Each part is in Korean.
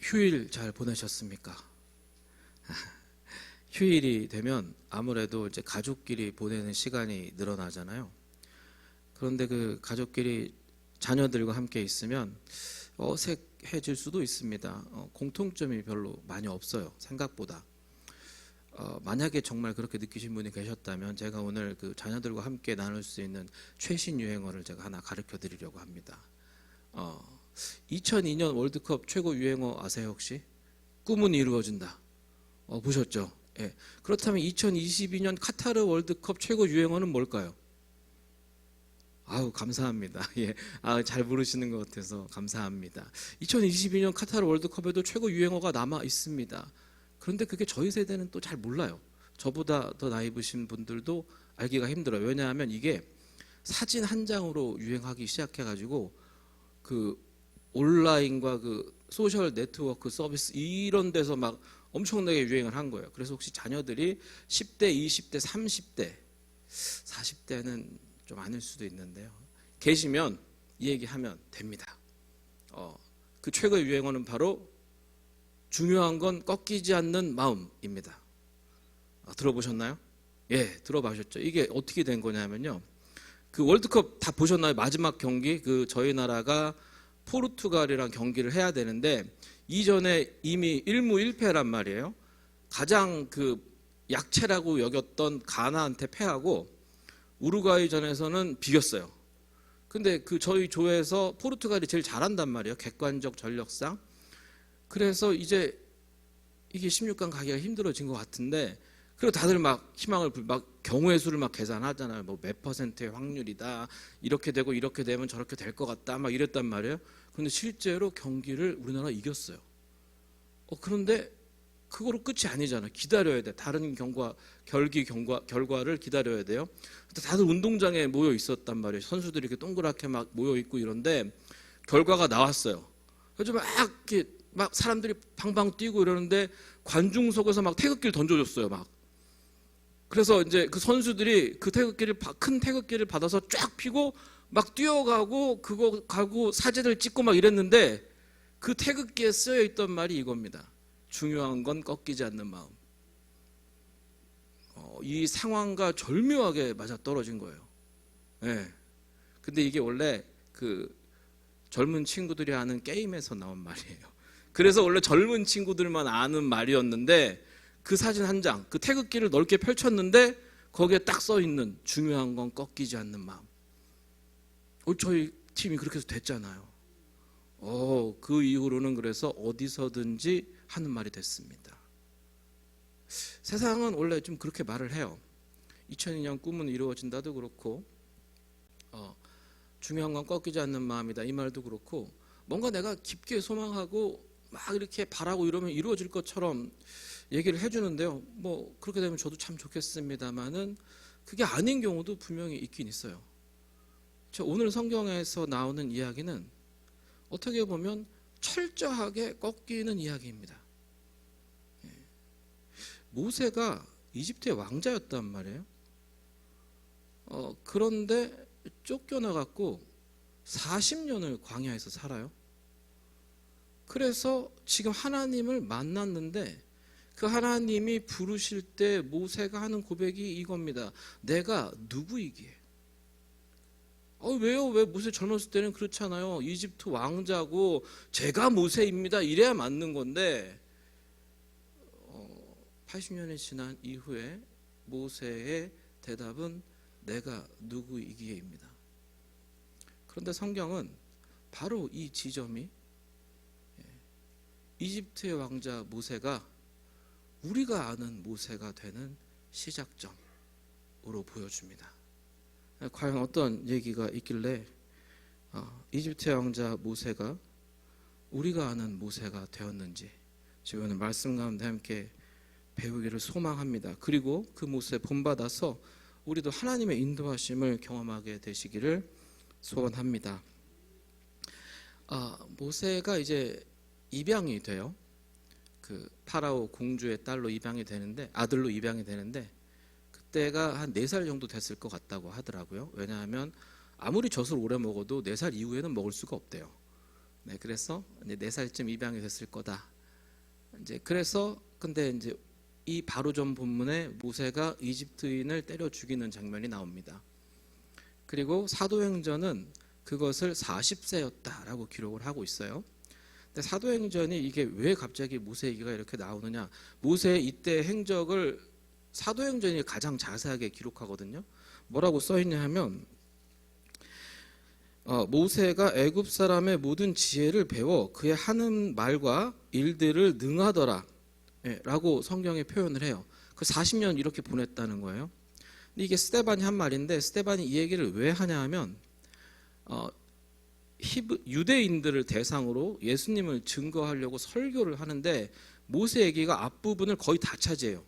휴일 잘 보내셨습니까? 휴일이 되면 아무래도 이제 가족끼리 보내는 시간이 늘어나잖아요. 그런데 그 가족끼리 자녀들과 함께 있으면 어색해질 수도 있습니다. 공통점이 별로 많이 없어요. 생각보다. 만약에 정말 그렇게 느끼신 분이 계셨다면 제가 오늘 그 자녀들과 함께 나눌 수 있는 최신 유행어를 제가 하나 가르쳐 드리려고 합니다. 2002년 월드컵 최고 유행어 아세요 혹시? 꿈은 이루어진다. 보셨죠? 예. 그렇다면 2022년 카타르 월드컵 최고 유행어는 뭘까요? 아우 감사합니다. 예. 잘 부르시는 것 같아서 감사합니다. 2022년 카타르 월드컵에도 최고 유행어가 남아 있습니다. 그런데 그게 저희 세대는 또 잘 몰라요. 저보다 더 나이 드신 분들도 알기가 힘들어요. 왜냐하면 이게 사진 한 장으로 유행하기 시작해가지고 그 온라인과 그 소셜 네트워크 서비스 이런 데서 막 엄청나게 유행을 한 거예요. 그래서 혹시 자녀들이 10대, 20대, 30대, 40대는 좀 아닐 수도 있는데요. 계시면 이 얘기하면 됩니다. 그 최고의 유행어는 바로 중요한 건 꺾이지 않는 마음입니다. 들어보셨나요? 예, 들어보셨죠. 이게 어떻게 된 거냐면요. 그 월드컵 다 보셨나요? 마지막 경기 그 저희 나라가 포르투갈이랑 경기를 해야 되는데 이전에 이미 1무 1패란 말이에요. 가장 그 약체라고 여겼던 가나한테 패하고 우루과이전에서는 비겼어요. 근데 그 저희 조에서 포르투갈이 제일 잘한단 말이에요. 객관적 전력상. 그래서 이제 이게 16강 가기가 힘들어진 것 같은데 그리고 다들 막 희망을 막 경우의 수를 막 계산하잖아요. 뭐 몇 퍼센트의 확률이다. 이렇게 되고 이렇게 되면 저렇게 될 것 같다. 막 이랬단 말이에요. 그런데 실제로 경기를 우리나라가 이겼어요. 그런데 그거로 끝이 아니잖아요. 기다려야 돼. 다른 결과를 기다려야 돼요. 다들 운동장에 모여 있었단 말이에요. 선수들이 이렇게 동그랗게 막 모여 있고 이런데 결과가 나왔어요. 그래서 막 사람들이 방방 뛰고 이러는데 관중석에서 막 태극기를 던져줬어요. 막. 그래서 이제 그 선수들이 그 큰 태극기를 받아서 쫙 피고 막 뛰어가고 그거 가고 사진을 찍고 막 이랬는데 그 태극기에 쓰여 있던 말이 이겁니다. 중요한 건 꺾이지 않는 마음. 이 상황과 절묘하게 맞아떨어진 거예요. 예. 근데 이게 원래 그 젊은 친구들이 하는 게임에서 나온 말이에요. 그래서 원래 젊은 친구들만 아는 말이었는데 그 사진 한 장, 그 태극기를 넓게 펼쳤는데 거기에 딱 써 있는 중요한 건 꺾이지 않는 마음. 저희 팀이 그렇게 해서 됐잖아요. 그 이후로는 그래서 어디서든지 하는 말이 됐습니다. 세상은 원래 좀 그렇게 말을 해요. 2002년 꿈은 이루어진다도 그렇고 중요한 건 꺾이지 않는 마음이다 이 말도 그렇고 뭔가 내가 깊게 소망하고 막 이렇게 바라고 이러면 이루어질 것처럼 얘기를 해주는데요. 뭐 그렇게 되면 저도 참 좋겠습니다만은 그게 아닌 경우도 분명히 있긴 있어요. 오늘 성경에서 나오는 이야기는 어떻게 보면 철저하게 꺾이는 이야기입니다. 모세가 이집트의 왕자였단 말이에요. 그런데 쫓겨나갖고 40년을 광야에서 살아요. 그래서 지금 하나님을 만났는데 그 하나님이 부르실 때 모세가 하는 고백이 이겁니다. 내가 누구이기에? 왜요? 왜 모세 젊었을 때는 그렇잖아요. 이집트 왕자고 제가 모세입니다. 이래야 맞는 건데 80년이 지난 이후에 모세의 대답은 내가 누구이기에입니다. 그런데 성경은 바로 이 지점이 이집트의 왕자 모세가 우리가 아는 모세가 되는 시작점으로 보여줍니다. 과연 어떤 얘기가 있길래 이집트의 왕자 모세가 우리가 아는 모세가 되었는지 지금 오늘 말씀 가운데 함께 배우기를 소망합니다. 그리고 그 모세 본받아서 우리도 하나님의 인도하심을 경험하게 되시기를 소원합니다. 모세가 이제 입양이 돼요. 그 파라오 공주의 딸로 입양이 되는데 아들로 입양이 되는데 그때가 한 4살 정도 됐을 것 같다고 하더라고요. 왜냐하면 아무리 젖을 오래 먹어도 4살 이후에는 먹을 수가 없대요. 그래서 4살쯤 입양이 됐을 거다 이제 그래서 근데 이제 이 바로 전 본문에 모세가 이집트인을 때려 죽이는 장면이 나옵니다. 그리고 사도행전은 그것을 40세였다라고 기록을 하고 있어요. 근데 사도행전이 이게 왜 갑자기 모세 얘기가 이렇게 나오느냐? 모세의 이때 행적을 사도행전이 가장 자세하게 기록하거든요. 뭐라고 써 있냐 하면 모세가 애굽 사람의 모든 지혜를 배워 그의 하는 말과 일들을 능하더라 라고 성경에 표현을 해요. 그 40년 이렇게 보냈다는 거예요. 근데 이게 스데반이 한 말인데 스데반이 이 얘기를 왜 하냐 하면 유대인들을 대상으로 예수님을 증거하려고 설교를 하는데 모세 얘기가 앞부분을 거의 다 차지해요.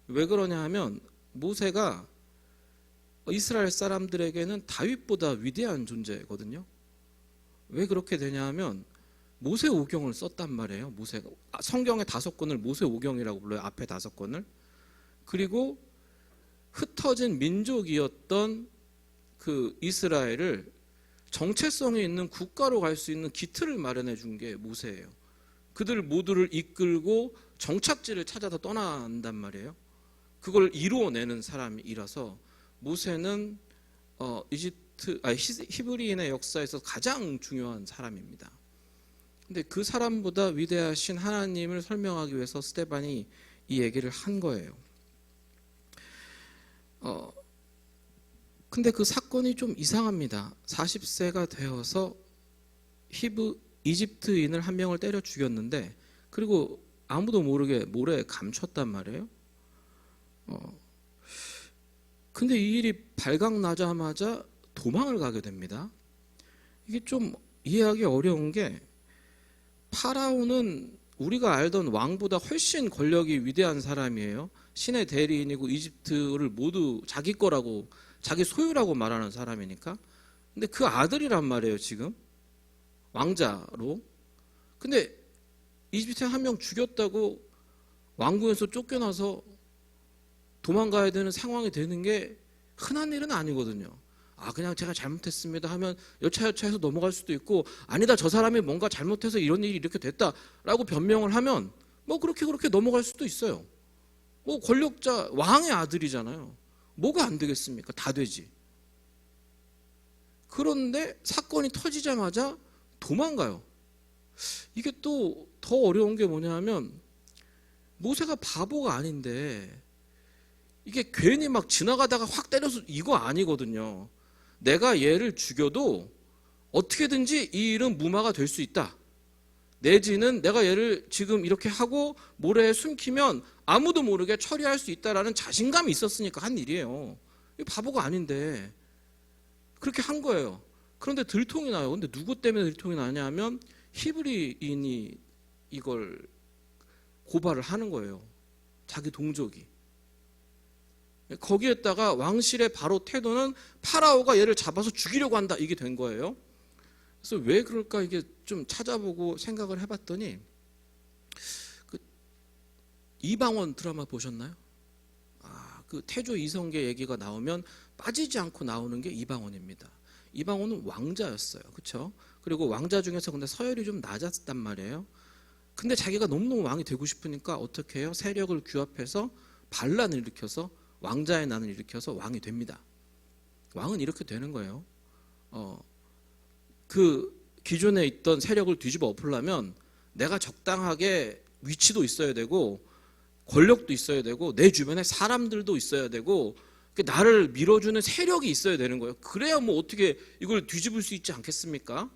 왜 그러냐 하면 모세가 이스라엘 사람들에게는 다윗보다 위대한 존재거든요. 왜 그렇게 되냐 하면 모세오경을 썼단 말이에요. 모세가 성경의 5권을 모세오경이라고 불러요. 앞에 5권을. 그리고 흩어진 민족이었던 그 이스라엘을 정체성이 있는 국가로 갈 수 있는 기틀을 마련해 준 게 모세예요. 그들 모두를 이끌고 정착지를 찾아서 떠난단 말이에요. 그걸 이루어내는 사람이라서 모세는 히브리인의 역사에서 가장 중요한 사람입니다. 근데 그 사람보다 위대하신 하나님을 설명하기 위해서 스데반이 이 얘기를 한 거예요. 근데 그 사건이 좀 이상합니다. 40세가 되어서 이집트인을 한 명을 때려 죽였는데 그리고 아무도 모르게 모래에 감췄단 말이에요. 근데 이 일이 발각나자마자 도망을 가게 됩니다. 이게 좀 이해하기 어려운 게 파라오는 우리가 알던 왕보다 훨씬 권력이 위대한 사람이에요. 신의 대리인이고 이집트를 모두 자기 거라고 자기 소유라고 말하는 사람이니까. 근데 그 아들이란 말이에요, 지금. 왕자로. 근데 이집트인 한 명 죽였다고 왕궁에서 쫓겨나서 도망가야 되는 상황이 되는 게 흔한 일은 아니거든요. 그냥 제가 잘못했습니다 하면 여차여차해서 넘어갈 수도 있고, 아니다 저 사람이 뭔가 잘못해서 이런 일이 이렇게 됐다라고 변명을 하면 뭐 그렇게 넘어갈 수도 있어요. 뭐 권력자 왕의 아들이잖아요. 뭐가 안 되겠습니까? 다 되지. 그런데 사건이 터지자마자 도망가요. 이게 또 더 어려운 게 뭐냐면 모세가 바보가 아닌데 이게 괜히 막 지나가다가 확 때려서 이거 아니거든요. 내가 얘를 죽여도 어떻게든지 이 일은 무마가 될 수 있다. 내지는 내가 얘를 지금 이렇게 하고 모래에 숨기면 아무도 모르게 처리할 수 있다라는 자신감이 있었으니까 한 일이에요. 바보가 아닌데 그렇게 한 거예요. 그런데 들통이 나요. 근데 누구 때문에 들통이 나냐 하면 히브리인이 이걸 고발을 하는 거예요. 자기 동족이. 거기에다가 왕실의 바로 태도는 파라오가 얘를 잡아서 죽이려고 한다, 이게 된 거예요. 그래서 왜 그럴까 이게 좀 찾아보고 생각을 해봤더니 그 이방원 드라마 보셨나요? 그 태조 이성계 얘기가 나오면 빠지지 않고 나오는 게 이방원입니다. 이방원은 왕자였어요, 그렇죠? 그리고 왕자 중에서 근데 서열이 좀 낮았단 말이에요. 근데 자기가 너무너무 왕이 되고 싶으니까 어떻게 해요? 세력을 규합해서 반란을 일으켜서 왕자의 난을 일으켜서 왕이 됩니다. 왕은 이렇게 되는 거예요. 그 기존에 있던 세력을 뒤집어 엎으려면 내가 적당하게 위치도 있어야 되고 권력도 있어야 되고 내 주변에 사람들도 있어야 되고 나를 밀어주는 세력이 있어야 되는 거예요. 그래야 뭐 어떻게 이걸 뒤집을 수 있지 않겠습니까?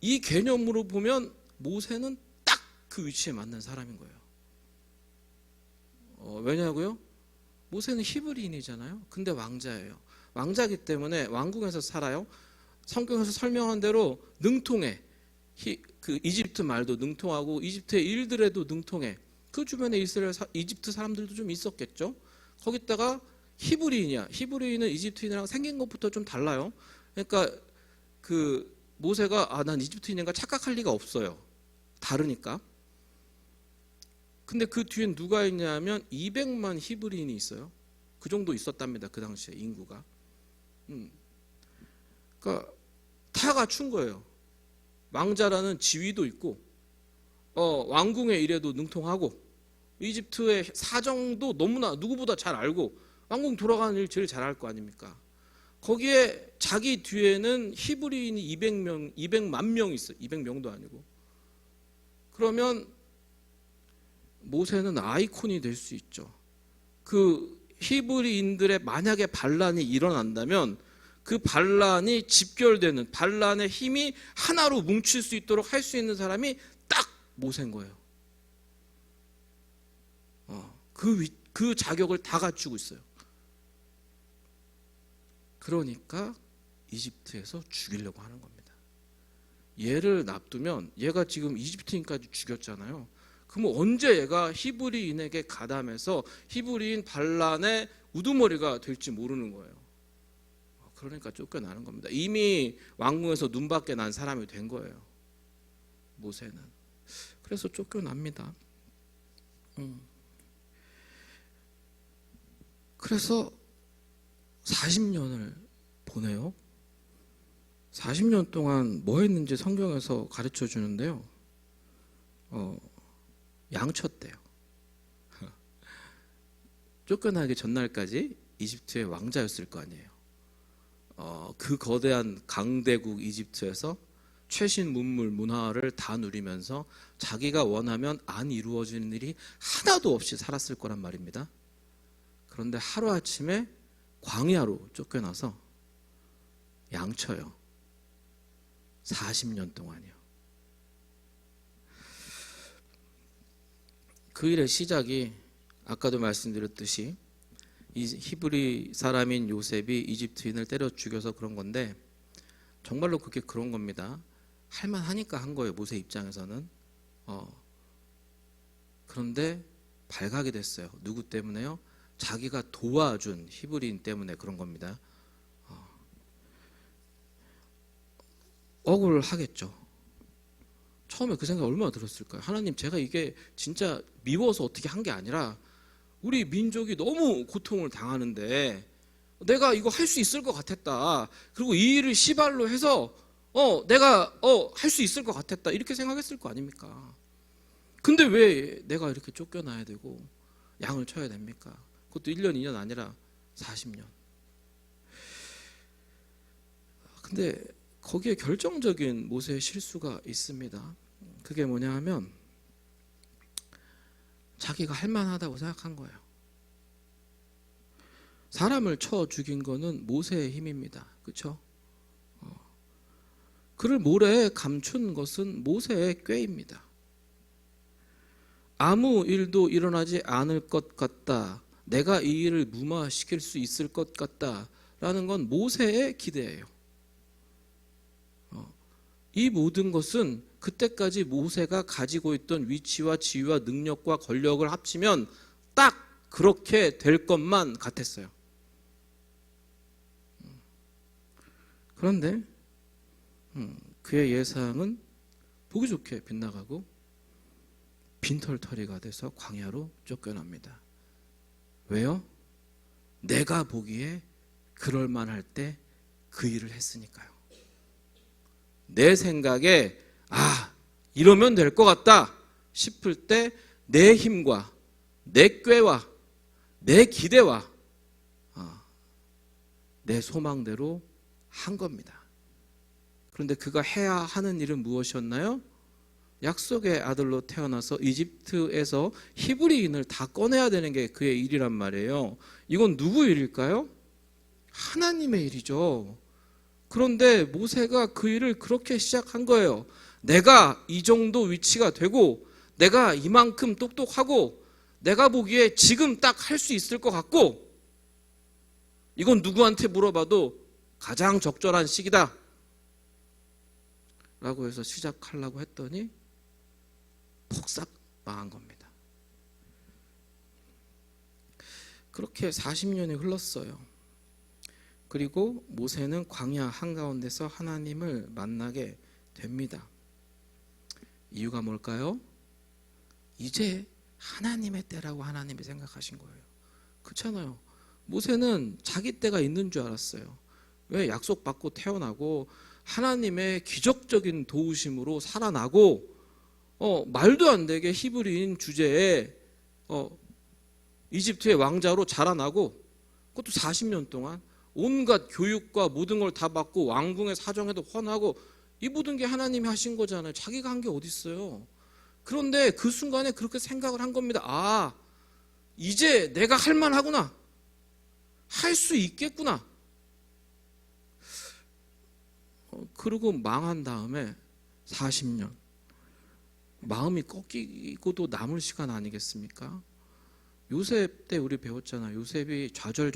이 개념으로 보면 모세는 딱 그 위치에 맞는 사람인 거예요. 왜냐고요? 모세는 히브리인이잖아요. 근데 왕자예요. 왕자기 때문에 왕궁에서 살아요. 성경에서 설명한 대로 능통해. 그 이집트 말도 능통하고 이집트의 일들에도 능통해. 그 주변에 이집트 사람들도 좀 있었겠죠. 거기다가 히브리인이야. 히브리인은 이집트인이랑 생긴 것부터 좀 달라요. 그러니까 그 모세가 난 이집트인인가 착각할 리가 없어요. 다르니까. 근데 그 뒤엔 누가 있냐면 200만 히브리인이 있어요. 그 정도 있었답니다. 그 당시에 인구가. 그러니까 다 갖춘 거예요. 왕자라는 지위도 있고 왕궁의 일에도 능통하고 이집트의 사정도 너무나 누구보다 잘 알고 왕궁 돌아가는 일 제일 잘할 거 아닙니까? 거기에 자기 뒤에는 히브리인이 200만 명 있어요. 200명도 아니고. 그러면 모세는 아이콘이 될 수 있죠. 그 히브리인들의 만약에 반란이 일어난다면 그 반란이 집결되는, 반란의 힘이 하나로 뭉칠 수 있도록 할 수 있는 사람이 딱 모세인 거예요. 그 자격을 다 갖추고 있어요. 그러니까 이집트에서 죽이려고 하는 겁니다. 얘를 놔두면, 얘가 지금 이집트인까지 죽였잖아요. 그럼 언제 얘가 히브리인에게 가담해서 히브리인 반란의 우두머리가 될지 모르는 거예요. 그러니까 쫓겨나는 겁니다. 이미 왕궁에서 눈밖에 난 사람이 된 거예요, 모세는. 그래서 쫓겨납니다. 그래서 40년을 보내요. 40년 동안 뭐 했는지 성경에서 가르쳐 주는데요. 양쳤대요. 쫓겨나기 전날까지 이집트의 왕자였을 거 아니에요. 그 거대한 강대국 이집트에서 최신 문물 문화를 다 누리면서 자기가 원하면 안 이루어지는 일이 하나도 없이 살았을 거란 말입니다. 그런데 하루아침에 광야로 쫓겨나서 양쳐요. 40년 동안이요. 그 일의 시작이 아까도 말씀드렸듯이 이 히브리 사람인 요셉이 이집트인을 때려 죽여서 그런 건데, 정말로 그게 그런 겁니다. 할만하니까 한 거예요, 모세 입장에서는. 그런데 발각이 됐어요. 누구 때문에요? 자기가 도와준 히브리인 때문에 그런 겁니다. 억울하겠죠. 처음에 그 생각 얼마나 들었을까요? 하나님, 제가 이게 진짜 미워서 어떻게 한 게 아니라 우리 민족이 너무 고통을 당하는데 내가 이거 할 수 있을 것 같았다. 그리고 이 일을 시발로 해서 내가 할 수 있을 것 같았다. 이렇게 생각했을 거 아닙니까? 근데 왜 내가 이렇게 쫓겨나야 되고 양을 쳐야 됩니까? 그것도 1년, 2년 아니라 40년. 근데 거기에 결정적인 모세의 실수가 있습니다. 그게 뭐냐 하면 자기가 할 만하다고 생각한 거예요. 사람을 쳐 죽인 거는 모세의 힘입니다. 그렇죠? 그를 모래에 감춘 것은 모세의 꾀입니다. 아무 일도 일어나지 않을 것 같다. 내가 이 일을 무마시킬 수 있을 것 같다라는 건 모세의 기대예요. 이 모든 것은 그때까지 모세가 가지고 있던 위치와 지위와 능력과 권력을 합치면 딱 그렇게 될 것만 같았어요. 그런데 그의 예상은 보기 좋게 빗나가고 빈털터리가 돼서 광야로 쫓겨납니다. 왜요? 내가 보기에 그럴 만할 때 그 일을 했으니까요. 내 생각에 이러면 될 것 같다 싶을 때 내 힘과 내 꾀와 내 기대와 내 소망대로 한 겁니다. 그런데 그가 해야 하는 일은 무엇이었나요? 약속의 아들로 태어나서 이집트에서 히브리인을 다 꺼내야 되는 게 그의 일이란 말이에요. 이건 누구 일일까요? 하나님의 일이죠. 그런데 모세가 그 일을 그렇게 시작한 거예요. 내가 이 정도 위치가 되고 내가 이만큼 똑똑하고 내가 보기에 지금 딱 할 수 있을 것 같고 이건 누구한테 물어봐도 가장 적절한 시기다 라고 해서 시작하려고 했더니 폭삭 망한 겁니다. 그렇게 40년이 흘렀어요. 그리고 모세는 광야 한가운데서 하나님을 만나게 됩니다. 이유가 뭘까요? 이제 하나님의 때라고 하나님이 생각하신 거예요. 그렇잖아요. 모세는 자기 때가 있는 줄 알았어요. 왜? 약속받고 태어나고 하나님의 기적적인 도우심으로 살아나고 말도 안 되게 히브리인 주제에 이집트의 왕자로 자라나고 그것도 40년 동안 온갖 교육과 모든 걸 다 받고 왕궁의 사정에도 헌하고 이 모든 게 하나님이 하신 거잖아요. 자기가 한 게 어디 있어요. 그런데 그 순간에 그렇게 생각을 한 겁니다. 아, 이제 내가 할 만하구나. 할 수 있겠구나. 그러고 망한 다음에 40년 마음이 꺾이고도 남을 시간 아니겠습니까? 요셉 때 우리 배웠잖아요. 요셉이 좌절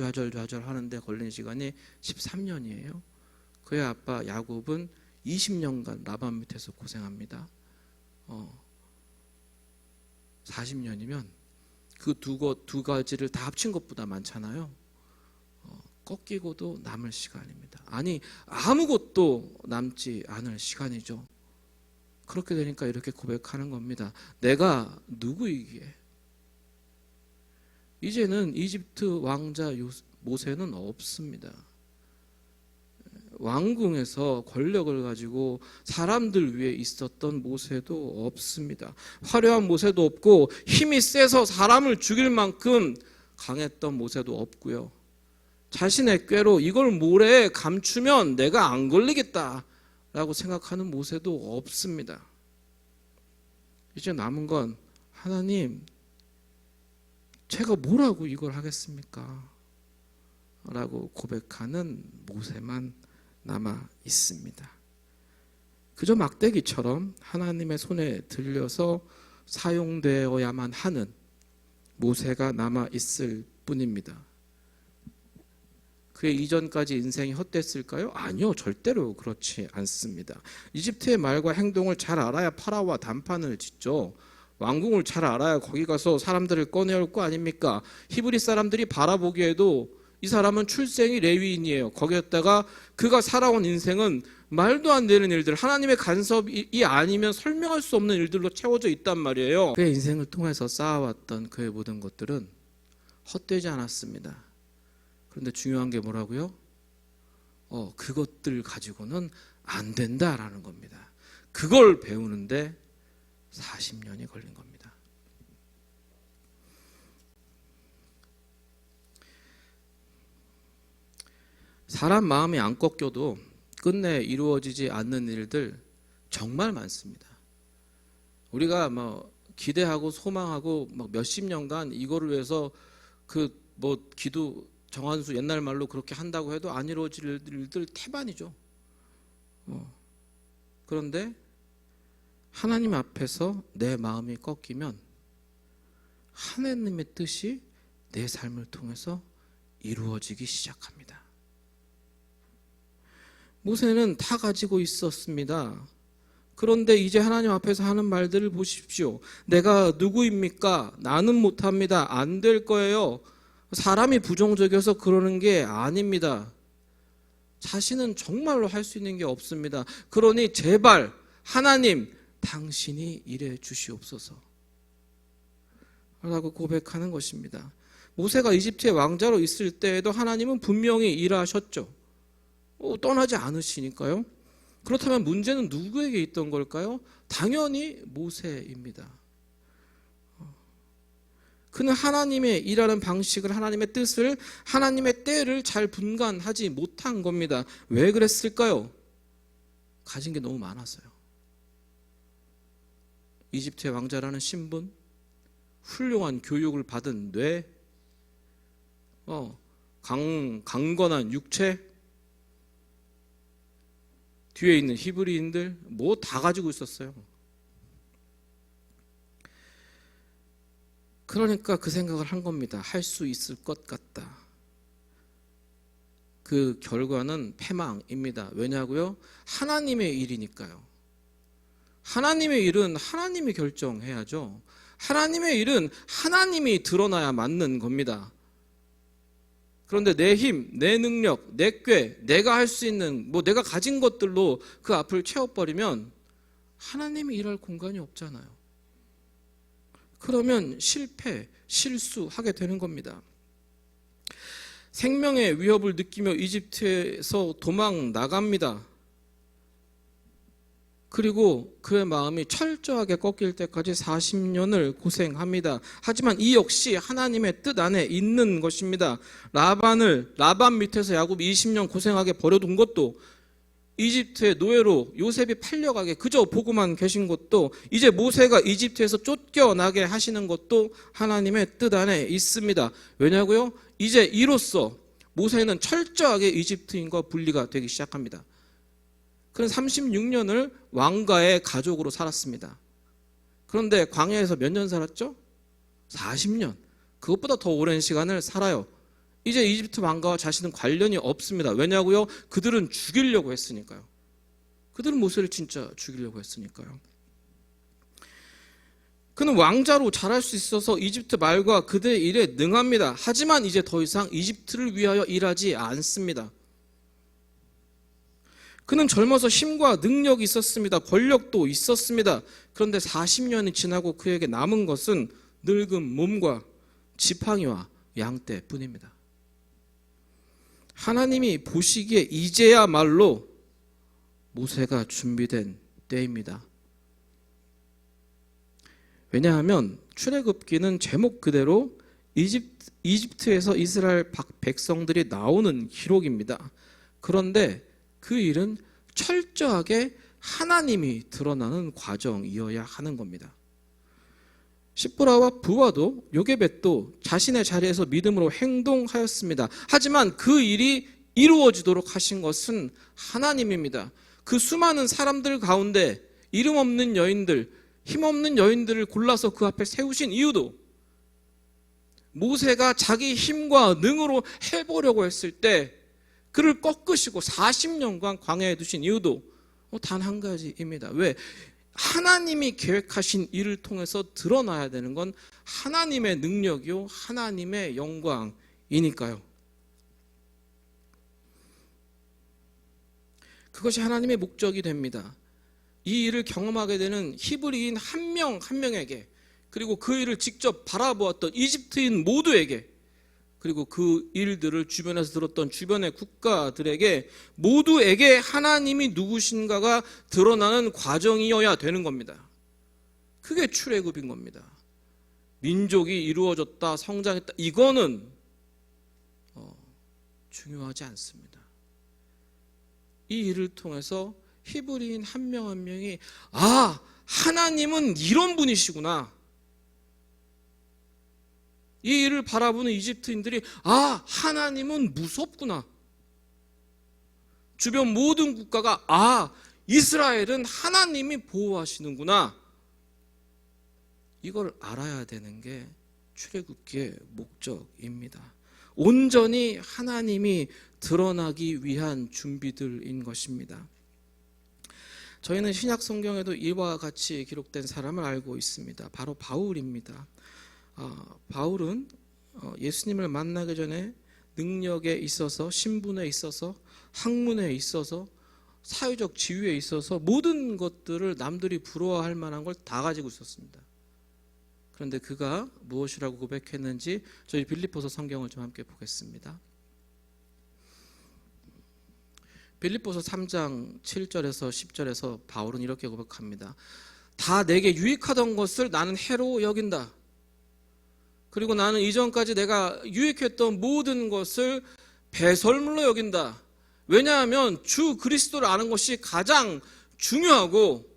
하는데 걸린 시간이 13년이에요. 그의 아빠 야곱은 20년간 라반 밑에서 고생합니다. 40년이면 그 두 가지를 다 합친 것보다 많잖아요. 꺾이고도 남을 시간입니다. 아니, 아무것도 남지 않을 시간이죠. 그렇게 되니까 이렇게 고백하는 겁니다. 내가 누구이기에? 이제는 이집트 왕자 모세는 없습니다. 왕궁에서 권력을 가지고 사람들 위에 있었던 모세도 없습니다. 화려한 모세도 없고 힘이 세서 사람을 죽일 만큼 강했던 모세도 없고요. 자신의 꾀로 이걸 모래에 감추면 내가 안 걸리겠다라고 생각하는 모세도 없습니다. 이제 남은 건 하나님, 제가 뭐라고 이걸 하겠습니까? 라고 고백하는 모세만 남아 있습니다. 그저 막대기처럼 하나님의 손에 들려서 사용되어야만 하는 모세가 남아 있을 뿐입니다. 그의 이전까지 인생이 헛됐을까요? 아니요, 절대로 그렇지 않습니다. 이집트의 말과 행동을 잘 알아야 파라오와 단판을 짓죠. 왕궁을 잘 알아야 거기 가서 사람들을 꺼내올 거 아닙니까? 히브리 사람들이 바라보기에도 이 사람은 출생이 레위인이에요. 거기에다가 그가 살아온 인생은 말도 안 되는 일들, 하나님의 간섭이 아니면 설명할 수 없는 일들로 채워져 있단 말이에요. 그의 인생을 통해서 쌓아왔던 그의 모든 것들은 헛되지 않았습니다. 그런데 중요한 게 뭐라고요? 그것들 가지고는 안 된다라는 겁니다. 그걸 배우는데 40년이 걸린 겁니다. 사람 마음이 안 꺾여도 끝내 이루어지지 않는 일들 정말 많습니다. 우리가 기대하고 소망하고 몇십 년간 이거를 위해서 기도 정한수 옛날 말로 그렇게 한다고 해도 안 이루어질 일들 태반이죠. 그런데 하나님 앞에서 내 마음이 꺾이면 하나님의 뜻이 내 삶을 통해서 이루어지기 시작합니다. 모세는 다 가지고 있었습니다. 그런데 이제 하나님 앞에서 하는 말들을 보십시오. 내가 누구입니까? 나는 못합니다. 안 될 거예요. 사람이 부정적이어서 그러는 게 아닙니다. 자신은 정말로 할 수 있는 게 없습니다. 그러니 제발 하나님, 당신이 일해 주시옵소서 라고 고백하는 것입니다. 모세가 이집트의 왕자로 있을 때에도 하나님은 분명히 일하셨죠. 떠나지 않으시니까요. 그렇다면 문제는 누구에게 있던 걸까요? 당연히 모세입니다. 그는 하나님의 일하는 방식을, 하나님의 뜻을, 하나님의 때를 잘 분간하지 못한 겁니다. 왜 그랬을까요? 가진 게 너무 많아서요. 이집트의 왕자라는 신분, 훌륭한 교육을 받은 뇌, 강건한 육체, 뒤에 있는 히브리인들 다 가지고 있었어요. 그러니까 그 생각을 한 겁니다. 할 수 있을 것 같다. 그 결과는 패망입니다. 왜냐고요? 하나님의 일이니까요. 하나님의 일은 하나님이 결정해야죠. 하나님의 일은 하나님이 드러나야 맞는 겁니다. 그런데 내 힘, 내 능력, 내 꾀, 내가 할 수 있는 내가 가진 것들로 그 앞을 채워버리면 하나님이 일할 공간이 없잖아요. 그러면 실패, 실수하게 되는 겁니다. 생명의 위협을 느끼며 이집트에서 도망 나갑니다. 그리고 그의 마음이 철저하게 꺾일 때까지 40년을 고생합니다. 하지만 이 역시 하나님의 뜻 안에 있는 것입니다. 라반 밑에서 야곱이 20년 고생하게 버려둔 것도, 이집트의 노예로 요셉이 팔려가게 그저 보고만 계신 것도, 이제 모세가 이집트에서 쫓겨나게 하시는 것도 하나님의 뜻 안에 있습니다. 왜냐고요? 이제 이로써 모세는 철저하게 이집트인과 분리가 되기 시작합니다. 그는 36년을 왕가의 가족으로 살았습니다. 그런데 광야에서 몇 년 살았죠? 40년. 그것보다 더 오랜 시간을 살아요. 이제 이집트 왕가와 자신은 관련이 없습니다. 왜냐고요? 그들은 죽이려고 했으니까요. 그들은 모세를 진짜 죽이려고 했으니까요. 그는 왕자로 자랄 수 있어서 이집트 말과 그들의 일에 능합니다. 하지만 이제 더 이상 이집트를 위하여 일하지 않습니다. 그는 젊어서 힘과 능력이 있었습니다. 권력도 있었습니다. 그런데 40년이 지나고 그에게 남은 것은 늙은 몸과 지팡이와 양떼뿐입니다. 하나님이 보시기에 이제야말로 모세가 준비된 때입니다. 왜냐하면 출애굽기는 제목 그대로 이집트에서 이스라엘 백성들이 나오는 기록입니다. 그런데 그 일은 철저하게 하나님이 드러나는 과정이어야 하는 겁니다. 시브라와 부와도 요게벳도 자신의 자리에서 믿음으로 행동하였습니다. 하지만 그 일이 이루어지도록 하신 것은 하나님입니다. 그 수많은 사람들 가운데 이름 없는 여인들, 힘없는 여인들을 골라서 그 앞에 세우신 이유도, 모세가 자기 힘과 능으로 해보려고 했을 때 그를 꺾으시고 40년간 광야에 두신 이유도 단 한 가지입니다. 왜? 하나님이 계획하신 일을 통해서 드러나야 되는 건 하나님의 능력이요, 하나님의 영광이니까요. 그것이 하나님의 목적이 됩니다. 이 일을 경험하게 되는 히브리인 한 명 한 명에게, 그리고 그 일을 직접 바라보았던 이집트인 모두에게, 그리고 그 일들을 주변에서 들었던 주변의 국가들에게 모두에게 하나님이 누구신가가 드러나는 과정이어야 되는 겁니다. 그게 출애굽인 겁니다. 민족이 이루어졌다, 성장했다, 이거는 중요하지 않습니다. 이 일을 통해서 히브리인 한 명 한 명이 하나님은 이런 분이시구나, 이 일을 바라보는 이집트인들이 하나님은 무섭구나, 주변 모든 국가가 이스라엘은 하나님이 보호하시는구나, 이걸 알아야 되는 게 출애굽기의 목적입니다. 온전히 하나님이 드러나기 위한 준비들인 것입니다. 저희는 신약 성경에도 이와 같이 기록된 사람을 알고 있습니다. 바로 바울입니다. 바울은 예수님을 만나기 전에 능력에 있어서, 신분에 있어서, 학문에 있어서, 사회적 지위에 있어서 모든 것들을 남들이 부러워할 만한 걸 다 가지고 있었습니다. 그런데 그가 무엇이라고 고백했는지 저희 빌립보서 성경을 좀 함께 보겠습니다. 빌립보서 3장 7절에서 10절에서 바울은 이렇게 고백합니다. 다 내게 유익하던 것을 나는 해로 여긴다. 그리고 나는 이전까지 내가 유익했던 모든 것을 배설물로 여긴다. 왜냐하면 주 그리스도를 아는 것이 가장 중요하고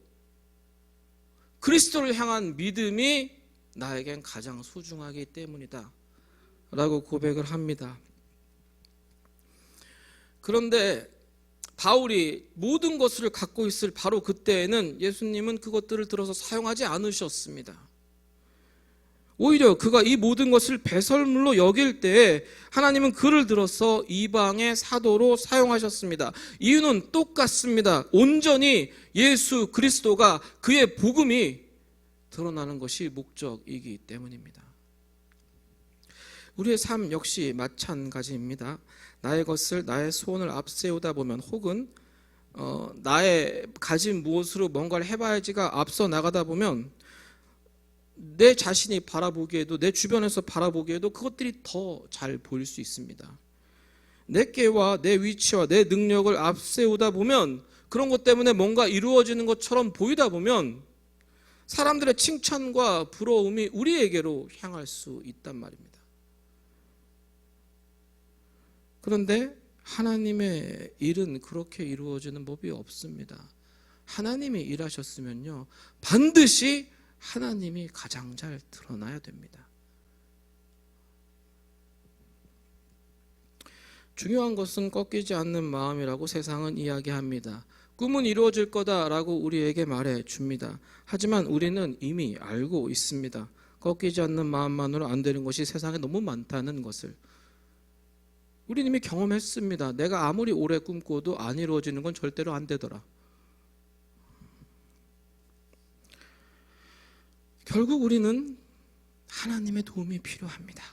그리스도를 향한 믿음이 나에겐 가장 소중하기 때문이다 라고 고백을 합니다. 그런데 바울이 모든 것을 갖고 있을 바로 그때에는 예수님은 그것들을 들어서 사용하지 않으셨습니다. 오히려 그가 이 모든 것을 배설물로 여길 때에 하나님은 그를 들어서 이방의 사도로 사용하셨습니다. 이유는 똑같습니다. 온전히 예수 그리스도가, 그의 복음이 드러나는 것이 목적이기 때문입니다. 우리의 삶 역시 마찬가지입니다. 나의 것을, 나의 소원을 앞세우다 보면, 혹은 나의 가진 무엇으로 뭔가를 해봐야지가 앞서 나가다 보면 내 자신이 바라보기에도, 내 주변에서 바라보기에도 그것들이 더 잘 보일 수 있습니다. 내 깨와 내 위치와 내 능력을 앞세우다 보면 그런 것 때문에 뭔가 이루어지는 것처럼 보이다 보면 사람들의 칭찬과 부러움이 우리에게로 향할 수 있단 말입니다. 그런데 하나님의 일은 그렇게 이루어지는 법이 없습니다. 하나님이 일하셨으면요, 반드시 하나님이 가장 잘 드러나야 됩니다. 중요한 것은 꺾이지 않는 마음이라고 세상은 이야기합니다. 꿈은 이루어질 거다라고 우리에게 말해 줍니다. 하지만 우리는 이미 알고 있습니다. 꺾이지 않는 마음만으로 안 되는 것이 세상에 너무 많다는 것을. 우리는 이미 경험했습니다. 내가 아무리 오래 꿈꿔도 안 이루어지는 건 절대로 안 되더라. 결국 우리는 하나님의 도움이 필요합니다.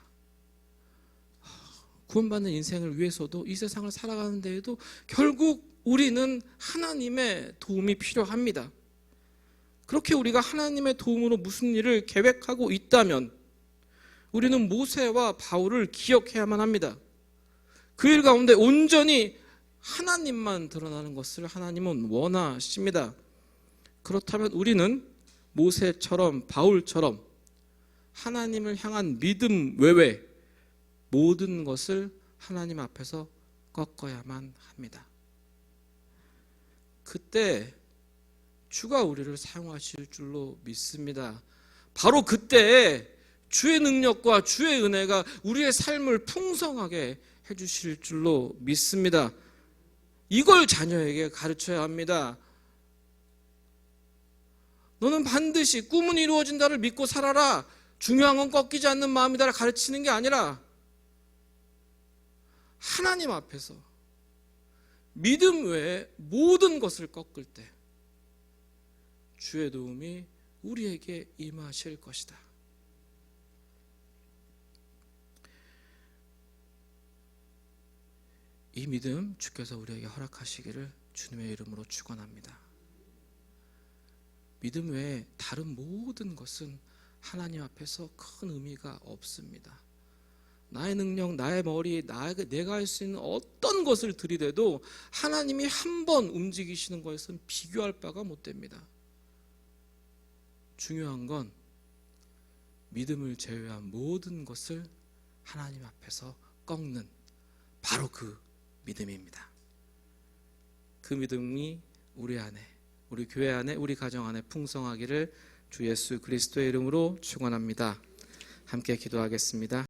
구원받는 인생을 위해서도 이 세상을 살아가는 데에도 결국 우리는 하나님의 도움이 필요합니다. 그렇게 우리가 하나님의 도움으로 무슨 일을 계획하고 있다면 우리는 모세와 바울을 기억해야만 합니다. 그 일 가운데 온전히 하나님만 드러나는 것을 하나님은 원하십니다. 그렇다면 우리는 모세처럼 바울처럼 하나님을 향한 믿음 외에 모든 것을 하나님 앞에서 꺾어야만 합니다. 그때 주가 우리를 사용하실 줄로 믿습니다. 바로 그때에 주의 능력과 주의 은혜가 우리의 삶을 풍성하게 해주실 줄로 믿습니다. 이걸 자녀에게 가르쳐야 합니다. 너는 반드시 꿈은 이루어진다를 믿고 살아라. 중요한 건 꺾이지 않는 마음이다를 가르치는 게 아니라 하나님 앞에서 믿음 외에 모든 것을 꺾을 때 주의 도움이 우리에게 임하실 것이다. 이 믿음 주께서 우리에게 허락하시기를 주님의 이름으로 축원합니다. 믿음 외에 다른 모든 것은 하나님 앞에서 큰 의미가 없습니다. 나의 능력, 나의 머리, 내가 할 수 있는 어떤 것을 들이대도 하나님이 한 번 움직이시는 것은 비교할 바가 못 됩니다. 중요한 건 믿음을 제외한 모든 것을 하나님 앞에서 꺾는 바로 그 믿음입니다. 그 믿음이 우리 안에, 우리 교회 안에, 우리 가정 안에 풍성하기를 주 예수 그리스도의 이름으로 축원합니다. 함께 기도하겠습니다.